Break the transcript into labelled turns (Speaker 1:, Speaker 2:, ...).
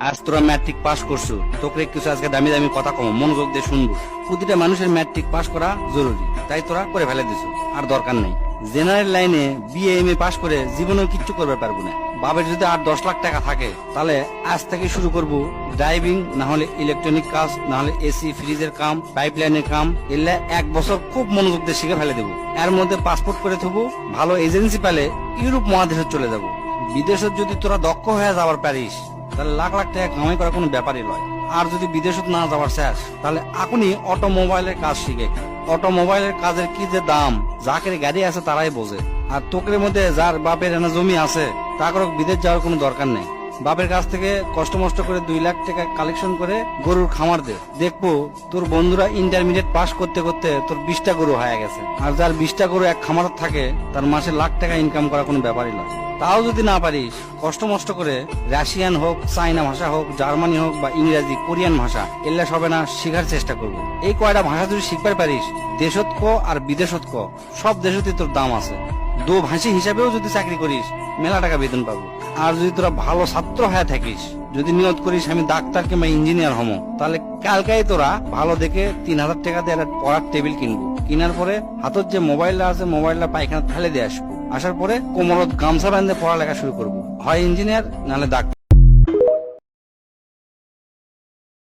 Speaker 1: আজ তোরা matric pass করছো, তোকে কিছু আজকে দামি দামি কথা কম মনোযোগ দিয়ে শুনবো। প্রতিটা মানুষের ম্যাট্রিক পাস করা জরুরি, তাই তোরা করে ফেলে দিছো, আর দরকার নেই। জেনারেল লাইনে বিএ এম এ পাস করে জীবনেও কিচ্ছু করবে পারবো না। বাবার যদি আর 10 লাখ টাকা থাকে তাহলে আজ থেকে শুরু করব ড্রাইভিং, না হলে ইলেকট্রনিক কাজ, না হলে এসি ফ্রিজের কাম, পাইপ লাইনের কাম। এলে 1 বছর খুব মনোযোগ দিয়ে শিখে ফেলে দেবো। এর মধ্যে পাসপোর্ট করে থবো, ভালো এজেন্সি পেলে ইউরোপ মহাদেশে চলে যাব। বিদেশে যদি তোরা দক্ষ হয়ে যাবার পারিস তাহলে লাখ লাখ টাকা কামাই করা কোনো ব্যাপারই নয়। আর যদি বিদেশত না যাওয়ার শেষ তাহলে এখনই অটোমোবাইলের কাজ শিখে। অটোমোবাইলের কাজের কি যে দাম, যাকের গাড়ি আছে তারাই বোঝে। আর তোকের মধ্যে যার বাপের এনা জমি আছে তাকে বিদেশ যাওয়ার কোনো দরকার নেই। বাপের কাছ থেকে কষ্ট মষ্ট করে 2 লাখ টাকা কালেকশন করে গরুর খামার দে, দেখবো তোর বন্ধুরা ইন্টারমিডিয়েট পাস করতে করতে তোর 20টা গরু হয়ে গেছে। আর যার 20টা গরু এক খামার থাকে তার মাসে লাখ টাকা ইনকাম করা কোনো ব্যাপারই নয়। তাও যদি না পারিস, কষ্ট মষ্ট করে রাশিয়ান হোক, চাইনা ভাষা হোক, জার্মানি হোক বা ইংরেজি, কোরিয়ান ভাষা, এগুলা সবে না শেখার চেষ্টা করবো। এই কয়টা ভাষা যদি শিখতে পারিস, দেশত ক আর বিদেশত ক সব দেশতে তোর দাম আছে। দো ভাষী হিসাবেও যদি চাকরি করিস মেলা টাকা বেতন পাবো। আর যদি তোরা ভালো ছাত্র হয়ে থাকিস, যদি নিয়ত করিস আমি ডাক্তার কিংবা ইঞ্জিনিয়ার হমো, তাহলে কালকাই তোরা ভালো দেখে 3000 টাকা দিয়ে একটা পড়ার টেবিল কিনবো। কেনার পরে হাতত যে মোবাইলটা আছে মোবাইলটা পায়খানা ফেলে দিয়ে আসবো। আসার পরে কোমরত গামছা বাঁধে পড়ালেখা শুরু করবো, হয় ইঞ্জিনিয়ার নাহলে ডাক্তার।